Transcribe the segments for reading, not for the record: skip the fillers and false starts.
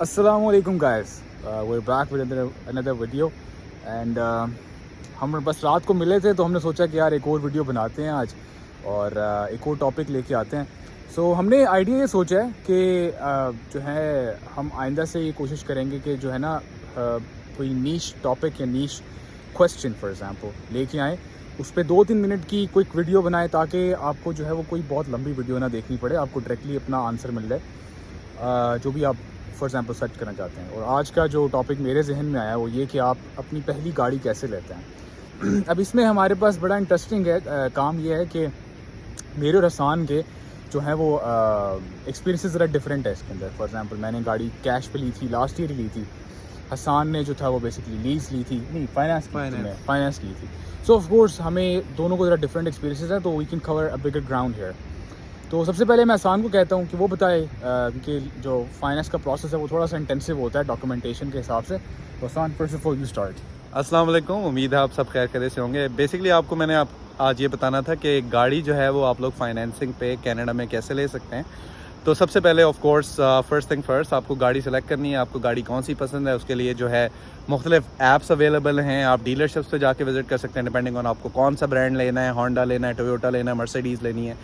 अस्सलामुअलैकुम guys, we're back with another video and हम बस रात को मिले थे तो हमने सोचा कि यार एक और वीडियो बनाते हैं आज और एक और टॉपिक लेके आते हैं। सो हमने आइडिया ये सोचा है कि जो है हम आइंदा से ये कोशिश करेंगे कि जो है ना कोई नीश टॉपिक या नीश क्वेश्चन फॉर एग्जांपल लेके आएँ, उस पर 2-3 मिनट की क्विक वीडियो बनाए ताकि आपको जो है वो कोई बहुत लंबी वीडियो ना देखनी पड़े, आपको डायरेक्टली अपना आंसर मिल जाए जो भी आप फॉर एग्जांपल सर्च करना चाहते हैं। और आज का जो टॉपिक मेरे जहन में आया वो ये कि आप अपनी पहली गाड़ी कैसे लेते हैं। अब इसमें हमारे पास बड़ा इंटरेस्टिंग है काम ये है कि मेरे और हसान के जो है वो एक्सपीरियंसेस ज़रा डिफरेंट है इसके अंदर। फॉर एग्जांपल मैंने गाड़ी कैश पे ली थी, लास्ट ईयर ली थी। हसान ने जो था वो बेसिकली लीज ली थी, नहीं फाइनेंस की थी। सो ऑफ कोर्स हमें दोनों को ज़रा डिफरेंट एक्सपीरियंसेस हैं, तो we can cover a bigger ground here. तो सबसे पहले मैं हसान को कहता हूँ कि वो बताए कि जो फाइनेंस का प्रोसेस है वो थोड़ा सा इंटेंसिव होता है डॉक्यूमेंटेशन के हिसाब से। तो Hasan, first of all you start. अस्सलाम वालेकुम, उम्मीद है आप सब खैर खैरियत से होंगे। बेसिकली आपको मैंने आज ये बताना था कि गाड़ी जो है वो आप लोग फाइनेंसिंग पे कनाडा में कैसे ले सकते हैं। तो सबसे पहले of course first thing first, आपको गाड़ी सेलेक्ट करनी है। आपको गाड़ी कौन सी पसंद है उसके लिए जो है मुख्तलिफ ऐप्स अवेलेबल हैं। आप डीलरशिप्स पे जाके विजिट कर सकते हैं डिपेंडिंग ऑन आपको कौन सा ब्रांड लेना है, होंडा लेना है, टोयोटा लेना है, मर्सिडीज़ लेनी है।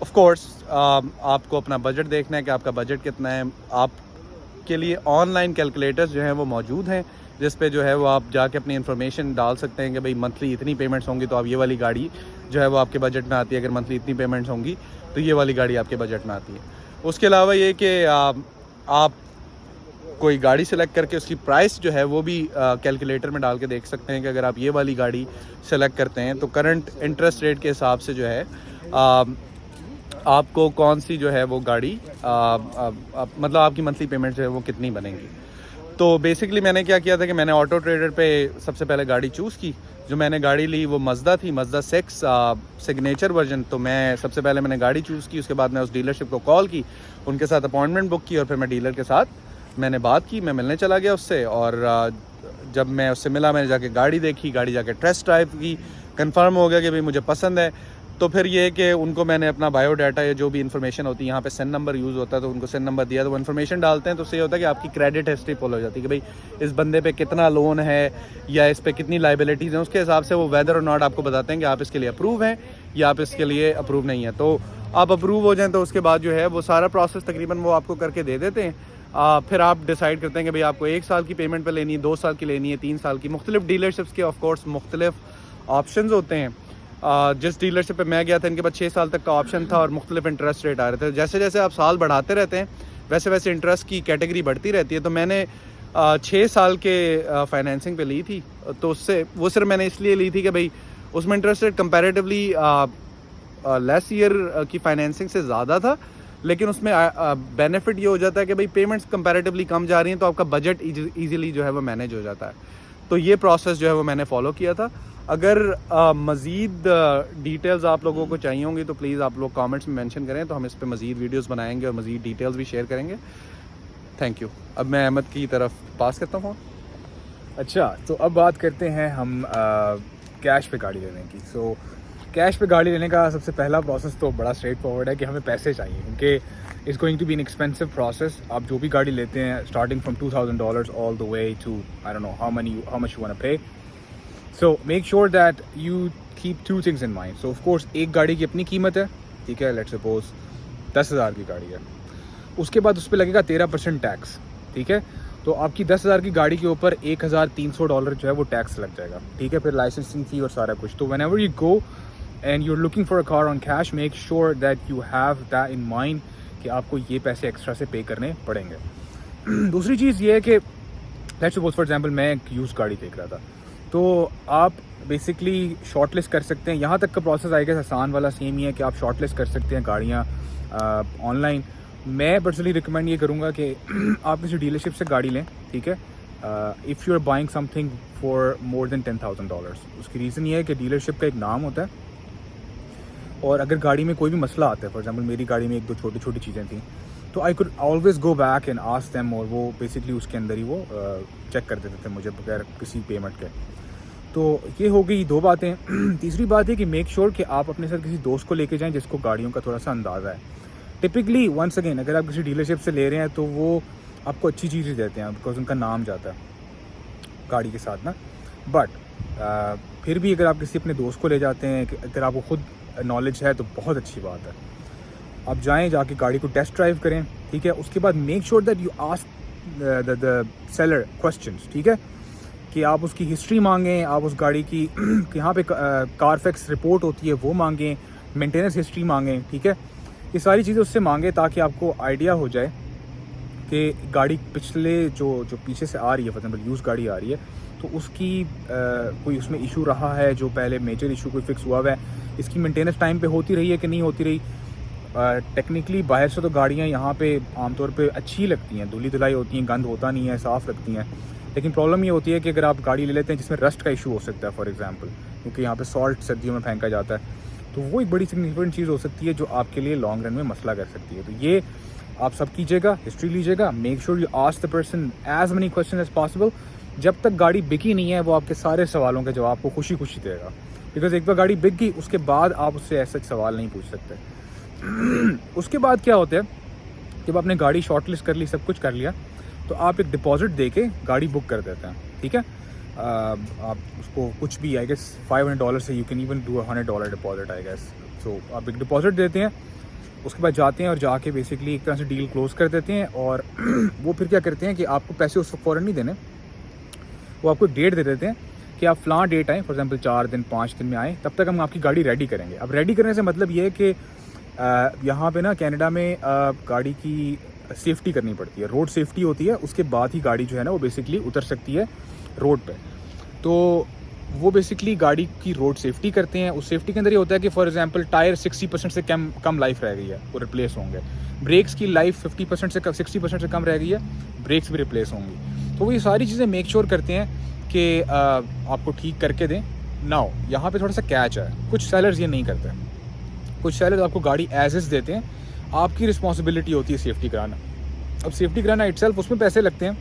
ऑफ कोर्स आपको अपना बजट देखना है कि आपका बजट कितना है। आपके लिए ऑनलाइन कैलकुलेटर्स जो हैं वो मौजूद हैं जिस पे जो है वो आप जाके अपनी इन्फॉर्मेशन डाल सकते हैं कि भाई मंथली इतनी पेमेंट्स होंगी तो आप ये वाली गाड़ी जो है वो आपके बजट में आती है। अगर मंथली इतनी पेमेंट्स होंगी तो ये वाली गाड़ी आपके बजट में आती है। उसके अलावा ये कि आप कोई गाड़ी सेलेक्ट करके उसकी प्राइस जो है वो भी कैलकुलेटर में डाल के देख सकते हैं कि अगर आप ये वाली गाड़ी सेलेक्ट करते हैं तो करंट इंटरेस्ट रेट के हिसाब से जो है आपको कौन सी जो है वो गाड़ी मतलब आपकी मंथली पेमेंट जो है वो कितनी बनेगी। तो बेसिकली मैंने क्या किया था कि मैंने ऑटो ट्रेडर पे सबसे पहले गाड़ी चूज़ की। जो मैंने गाड़ी ली वो मज़दा थी, मज़दा 6 सिग्नेचर वर्जन। तो मैं सबसे पहले मैंने गाड़ी चूज़ की, उसके बाद मैं उस डीलरशिप को कॉल की, उनके साथ अपॉइंटमेंट बुक की और फिर मैं डीलर के साथ मैंने बात की, मैं मिलने चला गया उससे। और जब मैं उससे मिला मैंने जाके गाड़ी देखी, गाड़ी जाके टेस्ट ड्राइव की, कंफर्म हो गया कि भाई मुझे पसंद है। तो फिर ये कि उनको मैंने अपना बायोडाटा या जो भी इन्फॉर्मेशन होती है, यहाँ पे सिन नंबर यूज़ होता है तो उनको सिन नंबर दिया, तो वो इन्फॉर्मेशन डालते हैं। तो उससे ये होता है कि आपकी क्रेडिट हिस्ट्री फॉलो हो जाती है कि भाई इस बंदे पे कितना लोन है या इस पे कितनी लाइबिलिटीज़ हैं। उसके हिसाब से वो वेदर और नॉट आपको बताते हैं कि आप इसके लिए अप्रूव हैं या आप इसके लिए अप्रूव नहीं है। तो आप अप्रूव हो जाएँ तो उसके बाद जो है वो सारा प्रोसेस तकरीबन वो आपको करके दे देते हैं। फिर आप डिसाइड करते हैं कि भाई आपको 1 साल की पेमेंट पे लेनी है, 2 साल की लेनी है, 3 साल की। मुख्तलिफ डीलरशिप्स के ऑफकोर्स मुख्तलिफ ऑप्शंस होते हैं। जिस डीलरशिप पे मैं गया था इनके पास 6 साल तक का ऑप्शन था और मुख्तलिफ इंटरेस्ट रेट आ रहे थे। जैसे जैसे आप साल बढ़ाते रहते हैं वैसे वैसे इंटरेस्ट की कैटेगरी बढ़ती रहती है। तो मैंने 6 साल के फाइनेंसिंग पे ली थी। तो उससे वो सिर्फ मैंने इसलिए ली थी कि भाई उसमें interest rate comparatively less year की फाइनेंसिंग से ज़्यादा था, लेकिन उसमें बेनिफिट ये हो जाता है कि भाई पेमेंट्स कंपैरेटिवली कम जा रही हैं तो आपका बजट ईजिली जो है वो मैनेज हो जाता है। तो ये प्रोसेस जो है वो मैंने फॉलो किया था। अगर मज़ीद डिटेल्स आप लोगों को चाहिए होंगी तो प्लीज़ आप लोग कमेंट्स में मेंशन करें, तो हम इस पे मज़ीद वीडियोस बनाएंगे और मज़ीद डिटेल्स भी शेयर करेंगे। Thank you. अब मैं अहमद की तरफ पास करता हूँ। अच्छा, तो अब बात करते हैं हम कैश पे गाड़ी लेने की। सो कैश पे गाड़ी लेने का सबसे पहला प्रोसेस तो बड़ा स्ट्रेट फॉरवर्ड है कि हमें पैसे चाहिए, क्योंकि it's going to be an expensive process. आप जो भी गाड़ी लेते हैं starting from $2,000 all the way to I don't know how much you want to pay. So make sure that you keep 2 things in mind. So of course एक गाड़ी की अपनी कीमत है, ठीक है, लेट्स सपोज 10,000 की गाड़ी है, उसके बाद उस पर लगेगा 13% टैक्स, ठीक है। तो आपकी 10,000 की गाड़ी के ऊपर $1,300 जो है वो टैक्स लग जाएगा, ठीक है, फिर लाइसेंसिंग फ़ी और सारा कुछ। तो whenever you go and you are looking for a car on cash, make sure that you have that in mind कि आपको ये पैसे एक्स्ट्रा से पे करने पड़ेंगे। दूसरी चीज़ ये है कि लेट्स सपोज फॉर एग्जांपल मैं एक यूज़ गाड़ी देख रहा था, तो आप बेसिकली शॉर्टलिस्ट कर सकते हैं। यहाँ तक का प्रोसेस आएगा आसान वाला सेम ही है कि आप शॉर्टलिस्ट कर सकते हैं गाड़ियाँ ऑनलाइन। मैं पर्सनली रिकमेंड ये करूँगा कि आप किसी डीलरशिप से गाड़ी लें, ठीक है, if you are buying something for more than $10,000। उसकी रीज़न ये है कि डीलरशिप का एक नाम होता है और अगर गाड़ी में कोई भी मसला आता है, फॉर एग्जांपल मेरी गाड़ी में 1-2 छोटी छोटी चीज़ें थी, तो I could always go back and ask them, और वो बेसिकली उसके अंदर ही वो चेक कर देते थे मुझे बगैर किसी पेमेंट के। तो ये हो गई 2 बातें। तीसरी बात है कि मेक श्योर कि आप अपने साथ किसी दोस्त को लेके जाएं जिसको गाड़ियों का थोड़ा सा अंदाज़ा है। टिपिकली वंस अगेन अगर आप किसी डीलरशिप से ले रहे हैं तो वो आपको अच्छी चीज़ ही देते हैं बिकॉज उनका नाम जाता है गाड़ी के साथ ना। बट फिर भी अगर आप किसी अपने दोस्त को ले जाते हैं, अगर आपको खुद नॉलेज है तो बहुत अच्छी बात है। आप जाएं, जाके गाड़ी को टेस्ट ड्राइव करें, ठीक है। उसके बाद make sure that you ask the seller questions, ठीक है, कि आप उसकी हिस्ट्री मांगें, आप उस गाड़ी की यहाँ पे कारफैक्स रिपोर्ट होती है वो मांगें, मेंटेनेंस हिस्ट्री मांगें, ठीक है। ये सारी चीज़ें उससे मांगें ताकि आपको आइडिया हो जाए कि गाड़ी पिछले जो पीछे से आ रही है, फॉर एग्जाम्पल यूज़ गाड़ी आ रही है तो उसकी कोई उसमें इशू रहा है, जो पहले मेजर इशू कोई फिक्स हुआ है, इसकी मेंटेनेंस टाइम पे होती रही है कि नहीं होती रही। टेक्निकली बाहर से तो गाड़ियाँ यहाँ पे आमतौर पे अच्छी लगती हैं, धुली धुलाई होती हैं, गंद होता नहीं है, साफ़ लगती हैं। लेकिन प्रॉब्लम ये होती है कि अगर आप गाड़ी ले लेते हैं जिसमें रस्ट का इशू हो सकता है फॉर एग्जांपल, क्योंकि यहाँ पे सॉल्ट सर्दियों में फेंका जाता है, तो वो एक बड़ी सिग्निफिकेंट चीज़ हो सकती है जो आपके लिए लॉन्ग रन में मसला कर सकती है। तो ये आप सब कीजिएगा, हिस्ट्री लीजिएगा, make sure you ask the person as many question as possible. जब तक गाड़ी बिकी नहीं है वो आपके सारे सवालों के जवाब को खुशी खुशी देगा, बिकॉज एक बार गाड़ी बिक गई उसके बाद आप उससे ऐसा सवाल नहीं पूछ सकते। उसके बाद क्या होता है, जब आपने गाड़ी शॉर्टलिस्ट कर ली, सब कुछ कर लिया, तो आप एक डिपॉजिट दे के गाड़ी बुक कर देते हैं, ठीक है। आप उसको कुछ भी आई गेस $500 से you can even do $100 deposit I guess. So आप एक डिपॉजिट देते हैं, उसके बाद जाते हैं और जाके बेसिकली एक तरह से डील क्लोज कर देते हैं। और वो फिर क्या करते हैं कि आपको पैसे उस वक्त फ़ौरन नहीं देने, वो आपको डेट दे देते हैं कि आप फ़लाँ डेट आएँ, फॉर एग्जांपल 4 दिन 5 दिन में आएँ, तब तक हम आपकी गाड़ी रेडी करेंगे। अब रेडी करने से मतलब ये है कि यहाँ पे ना कनाडा में गाड़ी की सेफ्टी करनी पड़ती है, रोड सेफ्टी होती है, उसके बाद ही गाड़ी जो है ना वो बेसिकली उतर सकती है रोड पे। तो वो बेसिकली गाड़ी की रोड सेफ्टी करते हैं। उस सेफ्टी के अंदर ये होता है कि फॉर एग्जांपल टायर 60% से कम लाइफ रह गई है, वो रिप्लेस होंगे। ब्रेक्स की लाइफ 50% से 60% से कम रह गई है, ब्रेक्स भी रिप्लेस होंगी। तो वो ये सारी चीज़ें मेक श्योर करते हैं कि आपको ठीक करके दें। नाउ यहाँ पे थोड़ा सा कैच है, कुछ सेलर्स ये नहीं करते, कुछ सेलर्स आपको गाड़ी एज इज़ देते हैं, आपकी रिस्पॉन्सिबिलिटी होती है सेफ्टी कराना। अब सेफ्टी कराना इटसेल्फ उसमें पैसे लगते हैं,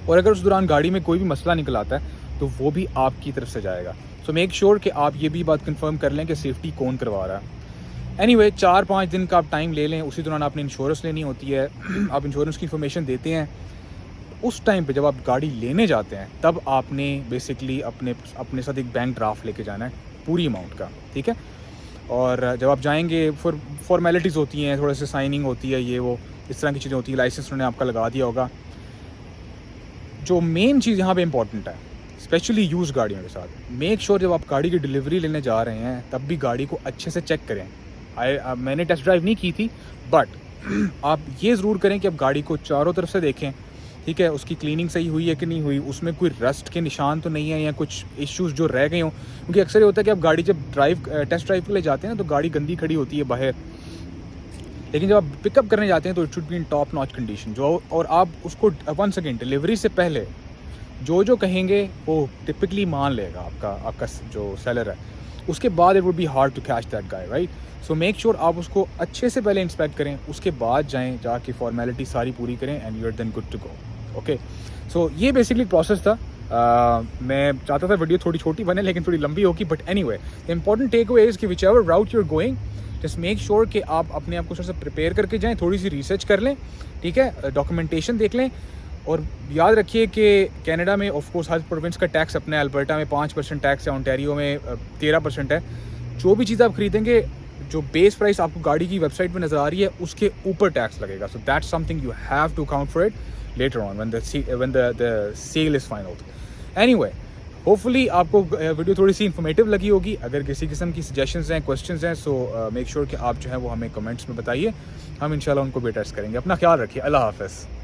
और अगर उस दौरान गाड़ी में कोई भी मसला निकल आता है तो वो भी आपकी तरफ से जाएगा। सो मेक श्योर कि आप ये भी बात कंफर्म कर लें कि सेफ्टी कौन करवा रहा है। एनीवे 4-5 दिन का आप टाइम ले लें, उसी दौरान आपने इंश्योरेंस लेनी होती है। आप इंश्योरेंस की इन्फॉर्मेशन देते हैं, उस टाइम पे जब आप गाड़ी लेने जाते हैं तब आपने बेसिकली अपने साथ एक बैंक ड्राफ्ट लेके जाना है पूरी अमाउंट का, ठीक है। और जब आप जाएंगे फॉर्मेलिटीज़ होती हैं, थोड़ा सा साइनिंग होती है, ये वो इस तरह की चीज़ें होती है, लाइसेंस उन्होंने आपका लगा दिया होगा। जो मेन चीज़ यहाँ पे इंपॉर्टेंट है, स्पेशली यूज़ गाड़ियों के साथ, मेक श्योर जब आप गाड़ी की डिलीवरी लेने जा रहे हैं तब भी गाड़ी को अच्छे से चेक करें। मैंने टेस्ट ड्राइव नहीं की थी, बट आप ये ज़रूर करें कि आप गाड़ी को चारों तरफ से देखें, ठीक है, उसकी क्लीनिंग सही हुई है कि नहीं हुई, उसमें कोई रस्ट के निशान तो नहीं है या कुछ इश्यूज़ जो रह गए हों। क्योंकि अक्सर ये होता है कि आप गाड़ी जब टेस्ट ड्राइव के लिए जाते हैं ना तो गाड़ी गंदी खड़ी होती है बाहर, लेकिन जब आप पिकअप करने जाते हैं तो it should be in top notch condition. और आप उसको वंस अगेन डिलीवरी से पहले जो कहेंगे वो टिपिकली मान लेगा आपका जो सेलर है। उसके बाद it would be hard to catch that guy, right. So make sure आप उसको अच्छे से पहले इंस्पेक्ट करें, उसके बाद जाके फॉर्मेलिटी सारी पूरी करें and you are then good to go. Okay, so ये बेसिकली प्रोसेस था। मैं चाहता था वीडियो थोड़ी छोटी बने लेकिन थोड़ी लंबी होगी, but anyway the important take away is कि whichever route you are going, just make sure कि आप अपने आप को थोड़ा सा प्रिपेयर करके जाएँ, थोड़ी सी रिसर्च कर लें, ठीक है, डॉक्यूमेंटेशन देख लें। और याद रखिए कि कनाडा में ऑफ कोर्स हर प्रोविंस का टैक्स अपना है। अल्बर्टा में 5% टैक्स है, ओंटारियो में 13% है। जो भी चीज़ आप खरीदेंगे, जो बेस प्राइस आपको गाड़ी की वेबसाइट पे नज़र आ रही है उसके ऊपर टैक्स लगेगा। So that's something you have to account for it later on when the sale is final. Anyway, hopefully आपको वीडियो थोड़ी सी इन्फॉर्मेटिव लगी होगी। अगर किसी किस्म की सजेशंस हैं, क्वेश्चंस हैं, सो मेक श्योर कि आप जो है वो हमें कमेंट्स में बताइए, हम इंशाल्लाह उनको भी एड्रेस करेंगे। अपना ख्याल रखिए, अल्लाह हाफ़िज़।